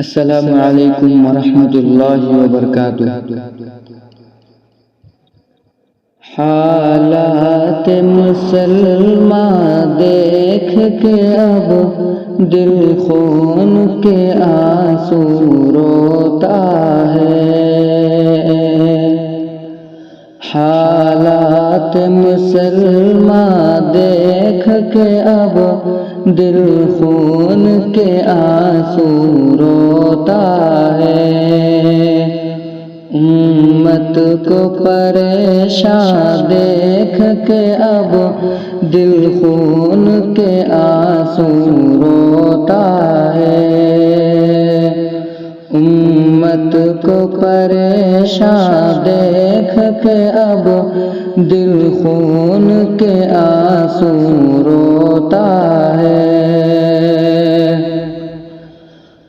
السلام علیکم ورحمۃ اللہ وبرکاتہ۔ حالات مسلمان دیکھ کے اب دل خون کے آنسو روتا ہے۔ حالات مسلمان دیکھ کے اب دل خون کے آنسو روتا ہے۔ امت کو پریشان دیکھ کے اب دل خون کے آنسو روتا ہے۔ امت کو پریشان دیکھ کے اب دل خون کے آنسو روتا ہے۔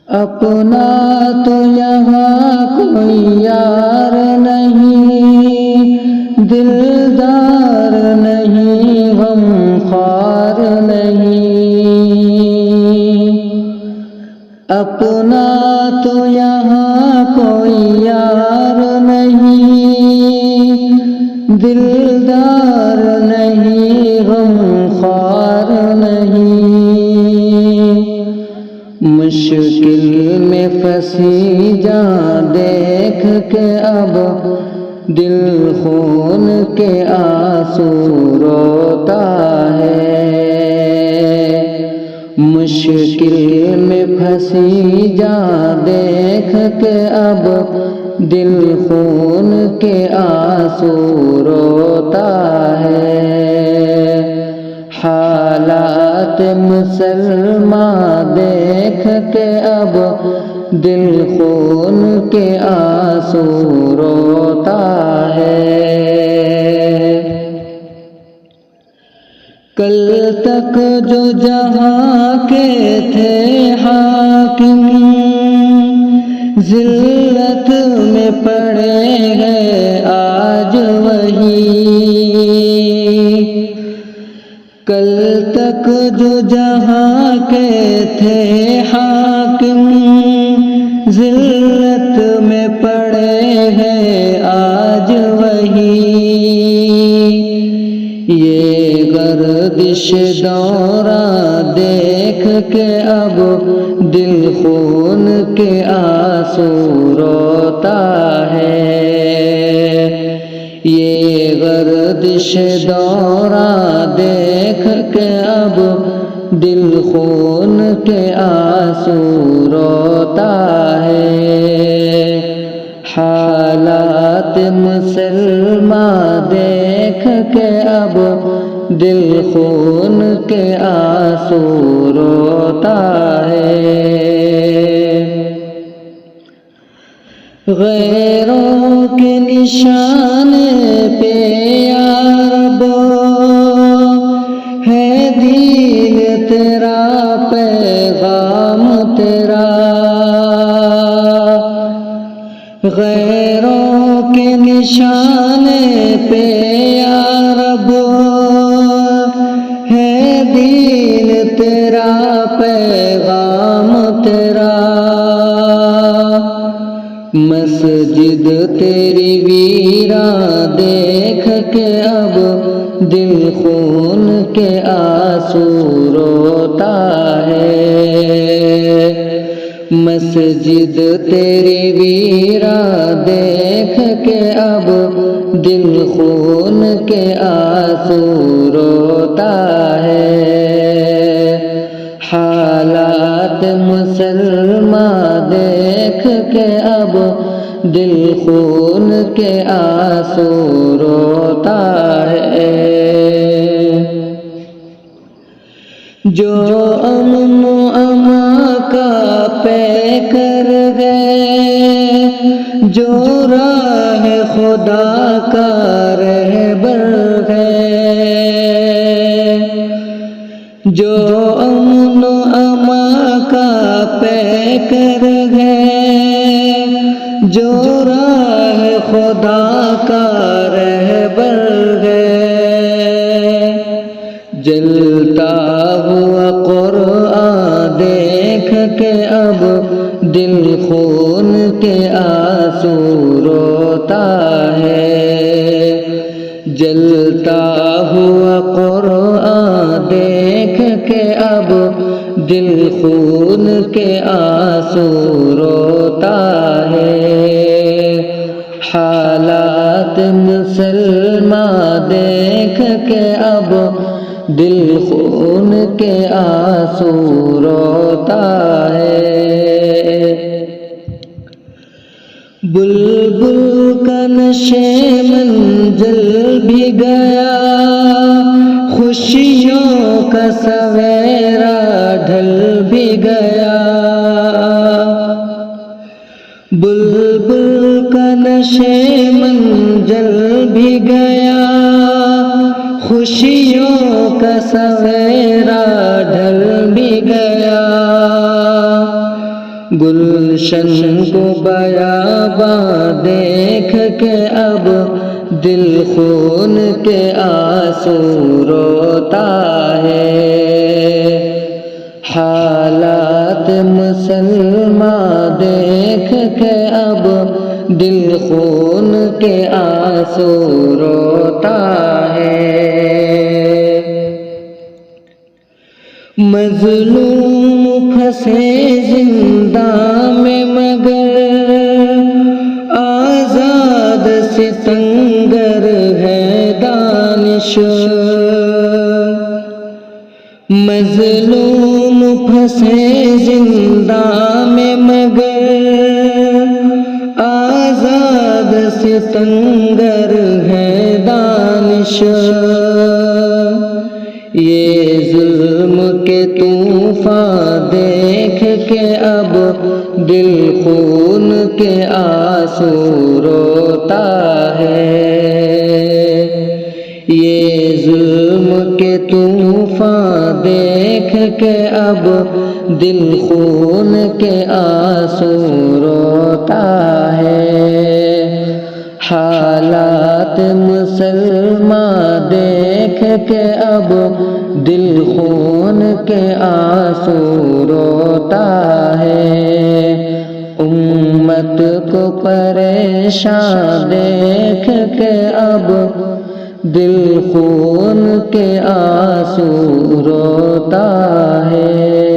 اپنا تو یہاں کوئی یار نہیں، دلدار نہیں، غمخوار نہیں۔ اپنا تو یہاں کوئی یار نہیں، دلدار نہیں، غمخوار نہیں۔ مشکل میں پھنسی جان دیکھ کے اب دل خون کے آنسو روتا ہے۔ مشکل میں پھنسی جان دیکھ کے اب دل خون کے آنسو روتا ہے۔ حالات مسلمان دیکھ کے اب دل خون کے آنسو روتا ہے۔ کل تک جو جہاں کے تھے حاکم، ذلت میں پڑے ہیں آج وہی۔ کل تک جو جہاں کے تھے حاکم، ذلت میں پڑے ہیں آج وہی۔ یہ گردش دوران دیکھ کے اب دل خون کے آنسو روتا ہے۔ یہ گردش دوران دیکھ کے اب دل خون کے آنسو روتا ہے۔ حالات مسلمان دیکھ کے اب دل خون کے آنسو روتا ہے۔ غیروں کے نشانے پہ یا رب ہے دین تیرا، پیغام تیرا۔ غیروں کے نشانے پہ یا رب ہے دین تیرا، پیغام تیرا۔ مسجد تیری ویران دیکھ کے اب دل خون کے آنسو روتا ہے۔ مسجد تیری ویران دیکھ کے اب دل خون کے آنسو روتا ہے۔ حالات مسلمان دیکھ کے اب دل خون کے آنسو روتا ہے۔ جو امن و امان کا پے کر گئے، جو راہ خدا کا رہبر ہے، جو امن و امان کا پے کر گئے، جو راہ خدا کا رہبر ہے۔ جلتا ہوا قرآن دیکھ کے اب دل خون کے آنسو روتا ہے، جلتا ہوا قرآن دیکھ کے اب دل خون کے آنسو روتا ہے، حالات مسلمان دیکھ کے اب دل خون کے آنسو روتا ہے، بلبل کا نشے منزل بھی گیا، خوشیوں کا سویرا ڈھل بھی گیا، بلبل کا نشے منزل بھی گیا، خوشیوں کا سویرا ڈھل بھی گیا، گلشن کو بیاباں دیکھ کے اب دل خون کے آنسو روتا ہے، حالات مسلمان دیکھ کے اب دل خون کے آنسو روتا ہے، مظلوم پھنسے زنداں میں مگر آزاد ستمگر ہے دانش، مظلوم پھنسے زنداں میں مگر آزاد ستمگر ہے دانش، یہ ظلم کے طوفان دیکھ کے اب دل خون کے آنسو روتا ہے، یہ ظلم کے طوفان دیکھ کے اب دل خون کے آنسو روتا ہے، حالات مسلمان دیکھ کے اب دل خون کے آنسو روتا ہے، امت کو پریشان دیکھ کے اب دل خون کے آنسو روتا ہے۔